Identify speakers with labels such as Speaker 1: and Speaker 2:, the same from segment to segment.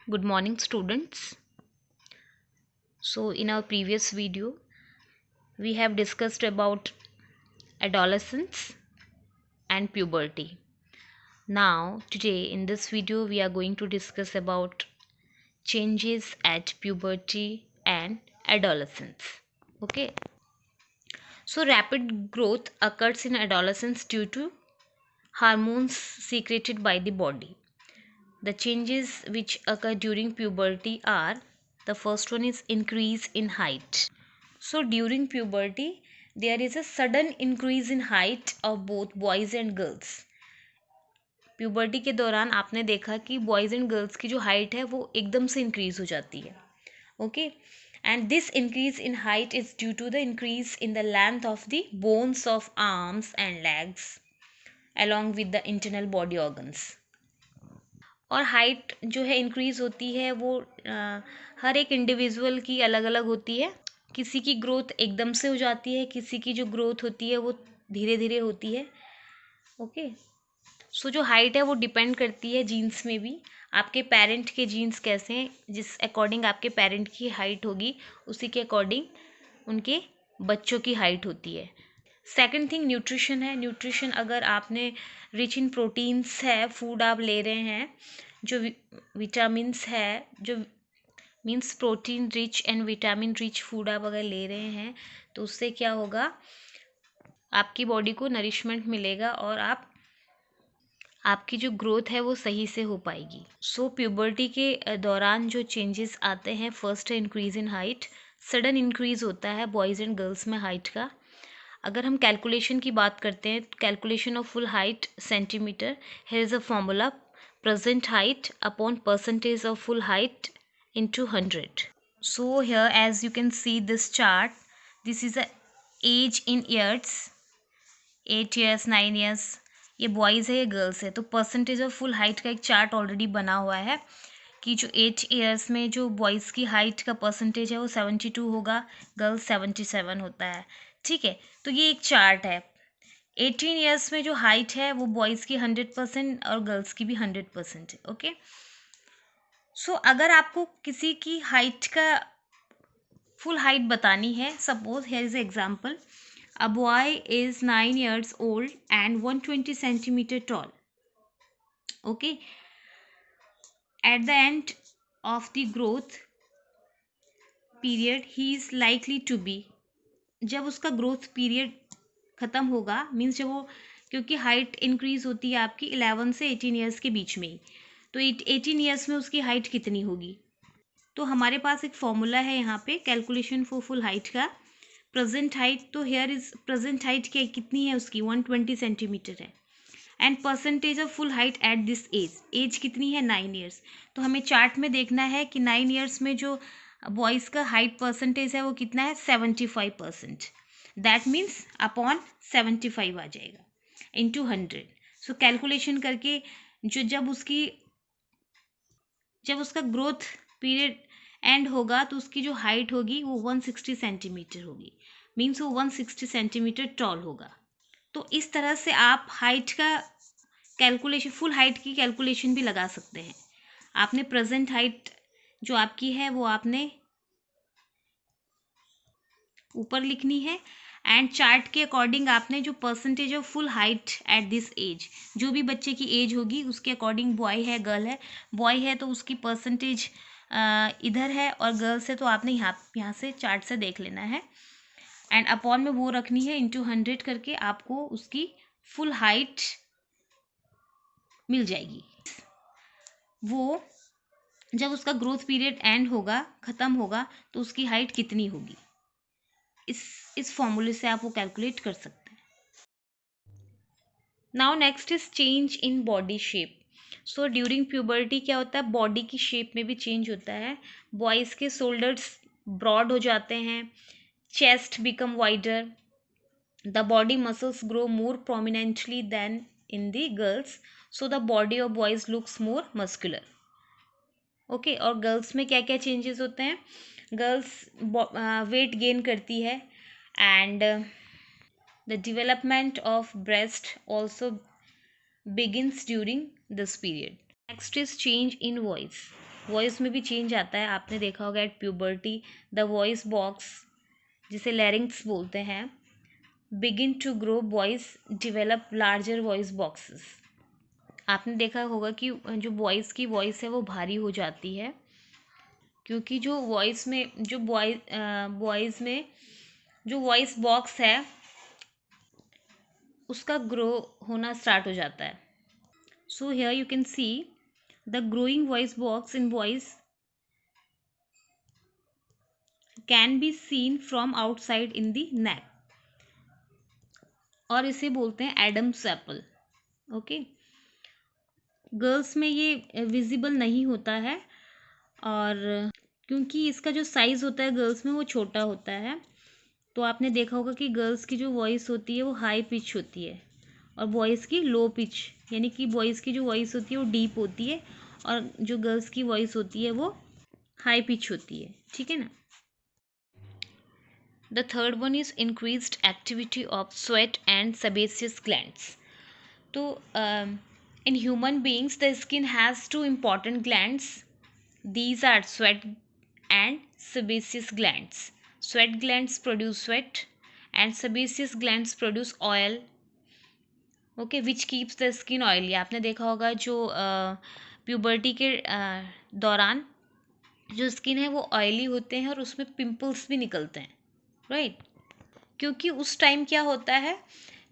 Speaker 1: Good morning, students. So, in our previous video, we have discussed about adolescence and puberty. Now, today in this video, we are going to discuss about changes at puberty and adolescence. Okay, so rapid growth occurs in adolescence due to hormones secreted by the body. The changes which occur during puberty are: the first one is increase in height. So during puberty, there is a sudden increase in height of both boys and girls. Puberty के दौरान आपने देखा कि boys and girls की जो height है वो एकदम से इंक्रीज हो जाती है. Okay, and this increase in height is due to the increase in the length of the bones of arms and legs along with the internal body organs. और हाइट जो है इंक्रीज होती है वो हर एक इंडिविजुअल की अलग अलग होती है. किसी की ग्रोथ एकदम से हो जाती है, किसी की जो ग्रोथ होती है वो धीरे धीरे होती है. ओके, सो जो हाइट है वो डिपेंड करती है जीन्स में भी. आपके पेरेंट के जीन्स कैसे हैं, जिस अकॉर्डिंग आपके पेरेंट की हाइट होगी उसी के अकॉर्डिंग उनके बच्चों की हाइट होती है. सेकंड थिंग न्यूट्रिशन है. न्यूट्रिशन अगर आपने रिच इन प्रोटीन्स है फूड आप ले रहे हैं, जो विटामिन्स है, जो means protein rich and vitamin rich food आप अगर ले रहे हैं तो उससे क्या होगा, आपकी बॉडी को नरिशमेंट मिलेगा और आपकी जो ग्रोथ है वो सही से हो पाएगी. सो प्यूबर्टी के दौरान जो चेंजेस आते हैं, फर्स्ट है increase in height. Sudden increase होता है बॉयज़ एंड गर्ल्स में हाइट का. अगर हम कैलकुलेशन की बात करते हैं, calculation of full height centimetre, here is a formula: present height upon percentage of full height into 100. So here as you can see this chart, this is a age in years, 8 years 9 years. ये boys है, ये girls है. तो percentage of full height का एक chart already बना हुआ है कि जो 8 ईयर्स में जो बॉयज़ की हाइट का परसेंटेज है वो 72 होगा, गर्ल्स 77 होता है. ठीक है, तो ये एक चार्ट है. 18 ईयर्स में जो हाइट है वो बॉयज़ की 100% और गर्ल्स की भी 100% है. ओके, सो अगर आपको किसी की हाइट का फुल हाइट बतानी है, suppose here is example: a boy is 9 years old and 120 centimetre tall. Okay, at the end of the growth period he is likely to be, जब उसका ग्रोथ पीरियड ख़त्म होगा, मीन्स जब वो, क्योंकि हाइट इंक्रीज होती है आपकी 11 से 18 ईयर्स के बीच में ही, तो 18 ईयर्स में उसकी हाइट कितनी होगी. तो हमारे पास एक फॉर्मूला है यहाँ पे कैलकुलेशन फॉर फुल हाइट का. प्रेजेंट हाइट, तो हेयर इज प्रेजेंट हाइट क्या कितनी है उसकी, 120 सेंटीमीटर है. And percentage of full height at this age, age कितनी है, 9 ईयर्स. तो हमें चार्ट में देखना है कि 9 ईयर्स में जो बॉयज़ का हाइट परसेंटेज है वो कितना है, 75%. दैट मीन्स अपॉन 75 आ जाएगा इंटू 100. सो कैलकुलेशन करके जो जब उसका ग्रोथ पीरियड एंड होगा तो उसकी जो हाइट होगी वो 160 सेंटीमीटर होगी, मीन्स वो 160 सेंटीमीटर टॉल होगा. तो इस तरह से आप हाइट का कैलकुलेशन, फुल हाइट की कैलकुलेशन भी लगा सकते हैं. आपने प्रेजेंट हाइट जो आपकी है वो आपने ऊपर लिखनी है, एंड चार्ट के अकॉर्डिंग आपने जो percentage of full height at this age, जो भी बच्चे की एज होगी उसके अकॉर्डिंग, बॉय है गर्ल है, बॉय है तो उसकी परसेंटेज इधर है और गर्ल्स है तो आपने यहाँ से चार्ट से देख लेना है, एंड अपॉन में वो रखनी है इंटू 100 करके आपको उसकी फुल हाइट मिल जाएगी. वो जब उसका ग्रोथ पीरियड एंड होगा, ख़त्म होगा, तो उसकी हाइट कितनी होगी, इस फॉर्मूले से आप वो कैलकुलेट कर सकते हैं. Now next is change in body shape. So during puberty क्या होता है, बॉडी की शेप में भी चेंज होता है. बॉयज़ के शोल्डर्स ब्रॉड हो जाते हैं, chest become wider, the body muscles grow more prominently than in the girls, so the body of boys looks more muscular. Okay, और गर्ल्स में क्या क्या चेंजेस होते हैं, गर्ल्स वेट गेन करती है, and the development of breast also begins during this period. Next is change in voice. Voice में भी चेंज आता है। आपने देखा होगा at puberty the voice box, जिसे लैरिंक्स बोलते हैं, begin to grow, boys develop larger voice boxes. आपने देखा होगा कि जो बॉयज़ की वॉइस है वो भारी हो जाती है, क्योंकि जो वॉइस में जो बॉयज़ में जो वॉइस बॉक्स है उसका ग्रो होना स्टार्ट हो जाता है। So here you can see the growing voice box in boys can be seen from outside in the neck, और इसे बोलते हैं एडम्स एप्पल। ओके, गर्ल्स में ये विजिबल नहीं होता है, और क्योंकि इसका जो साइज़ होता है गर्ल्स में वो छोटा होता है, तो आपने देखा होगा कि गर्ल्स की जो वॉइस होती है वो हाई पिच होती है और बॉयज़ की लो पिच, यानी कि बॉयज़ की जो वॉइस होती है वो डीप होती है और जो गर्ल्स की वॉइस होती है वो हाई पिच होती है। ठीक है ना। The third one is increased activity of sweat and sebaceous glands. तो in human beings the skin has two important glands. These are sweat and sebaceous glands. Sweat glands produce sweat and sebaceous glands produce oil, okay, which keeps the skin oily. आपने देखा होगा जो puberty के दौरान जो skin है वो oily होते हैं और उसमें पिंपल्स भी निकलते हैं, राइट। क्योंकि उस टाइम क्या होता है,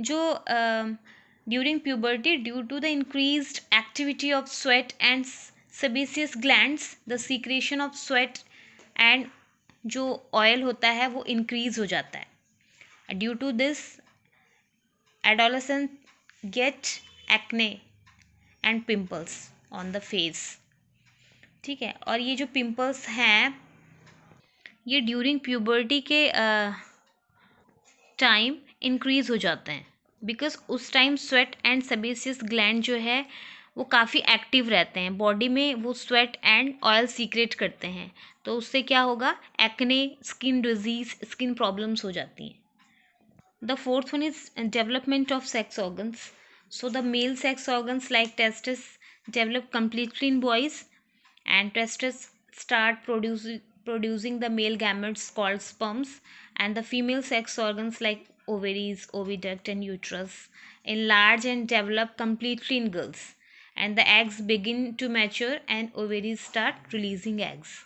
Speaker 1: जो during puberty due to the increased activity of sweat and sebaceous glands the secretion of sweat and जो ऑयल होता है वो इंक्रीज हो जाता है। Due to this adolescent get acne and pimples on the face. ठीक है, और ये जो पिंपल्स हैं ये ड्यूरिंग प्यूबर्टी के टाइम इंक्रीज हो जाते हैं, बिकॉज उस time sweat and sebaceous gland जो है वो काफ़ी एक्टिव रहते हैं बॉडी में, वो स्वेट एंड ऑयल सीक्रेट करते हैं, तो उससे क्या होगा, acne, skin disease, skin problems हो जाती हैं। The fourth one is development of sex organs. So the male sex organs like testis develop completely in boys, and testes start producing the male gametes called sperms, and the female sex organs like ovaries, oviduct and uterus enlarge and develop completely in girls, and the eggs begin to mature and ovaries start releasing eggs.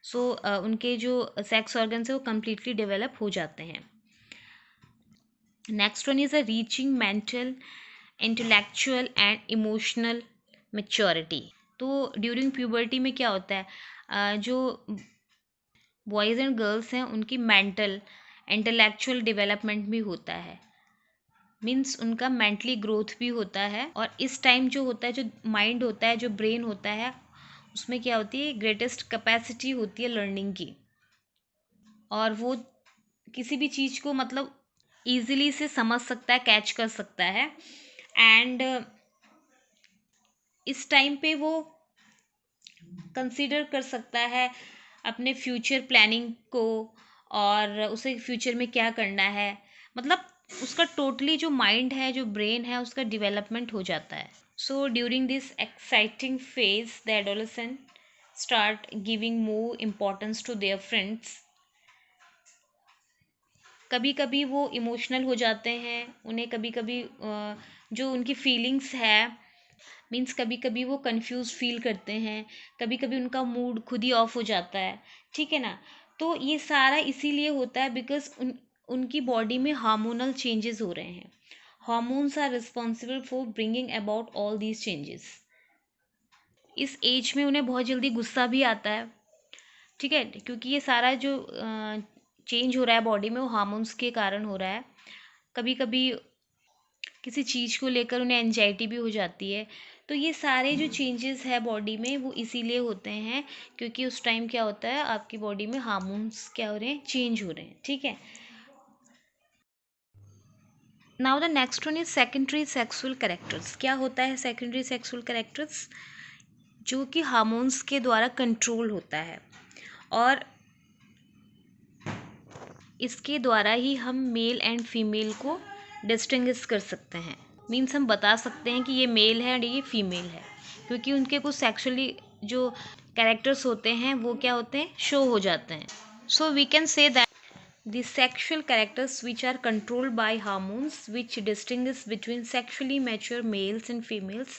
Speaker 1: So उनके जो sex organs है वो completely develop हो जाते हैं। Next one is a reaching mental, intellectual and emotional maturity. तो during puberty में क्या होता है, जो बॉयज़ एंड गर्ल्स हैं उनकी मेंटल इंटेलेक्चुअल डेवलपमेंट भी होता है, मीन्स उनका मेंटली ग्रोथ भी होता है। और इस टाइम जो होता है, जो माइंड होता है, जो ब्रेन होता है, उसमें क्या होती है, ग्रेटेस्ट कैपेसिटी होती है लर्निंग की, और वो किसी भी चीज़ को मतलब ईजिली से समझ सकता है, कैच कर सकता है। एंड इस टाइम पे वो कंसीडर कर सकता है अपने फ्यूचर प्लानिंग को, और उसे फ्यूचर में क्या करना है, मतलब उसका टोटली जो माइंड है, जो ब्रेन है, उसका डेवलपमेंट हो जाता है। So during this exciting phase the adolescent start giving more importance to their friends. कभी कभी वो इमोशनल हो जाते हैं, उन्हें कभी कभी जो उनकी फीलिंग्स है, मीन्स कभी कभी वो कंफ्यूज फील करते हैं, कभी कभी उनका मूड खुद ही ऑफ हो जाता है। ठीक है ना। तो ये सारा इसीलिए होता है बिकॉज उनकी बॉडी में हार्मोनल चेंजेस हो रहे हैं। Hormones are responsible for bringing about all these changes. इस एज में उन्हें बहुत जल्दी गुस्सा भी आता है, ठीक है, क्योंकि ये सारा जो चेंज हो रहा है बॉडी में वो हार्मोन्स के कारण हो रहा है। कभी कभी किसी चीज़ को लेकर उन्हें एंजाइटी भी हो जाती है। तो ये सारे जो चेंजेस है बॉडी में वो इसीलिए होते हैं क्योंकि उस टाइम क्या होता है, आपकी बॉडी में हार्मोन्स क्या हो रहे हैं, चेंज हो रहे हैं। ठीक है। Now the next one is secondary sexual characters. क्या होता है सेकेंडरी सेक्सुअल कैरेक्टर्स? जो कि हार्मोन्स के द्वारा कंट्रोल होता है, और इसके द्वारा ही हम मेल एंड फीमेल को डिस्टिंग्विश कर सकते हैं। मीन्स हम बता सकते हैं कि ये मेल है और ये फीमेल है, क्योंकि उनके कुछ सेक्सुअली जो कैरेक्टर्स होते हैं वो क्या होते हैं, शो हो जाते हैं. So we can say that the sexual characters which are controlled by hormones which distinguish between sexually mature males and females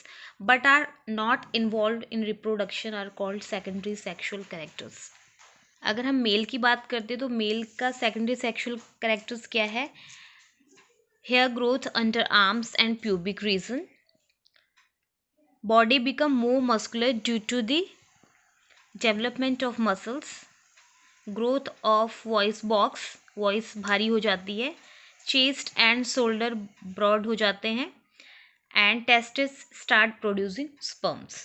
Speaker 1: but are not involved in reproduction are called secondary sexual characters. अगर हम mail की बात करते हैं तो mail का secondary sexual characters क्या है, hair growth under arms and pubic region, body become more muscular due to the development of muscles, growth of voice box, voice भारी हो जाती है, चेस्ट एंड शोल्डर ब्रॉड हो जाते हैं, and testis start producing sperms.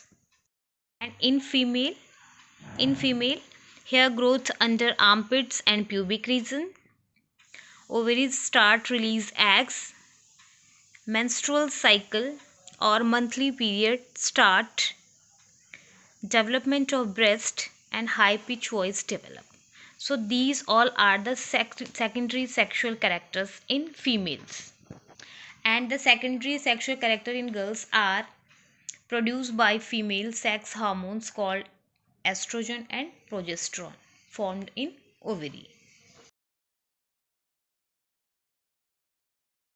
Speaker 1: And in female hair growth under armpits and pubic region, ovaries start release eggs, menstrual cycle or monthly period start, development of breast and high pitch voice develop. So these all are the secondary sexual characters in females, and the secondary sexual character in girls are produced by female sex hormones called estrogen and progesterone formed in ovary.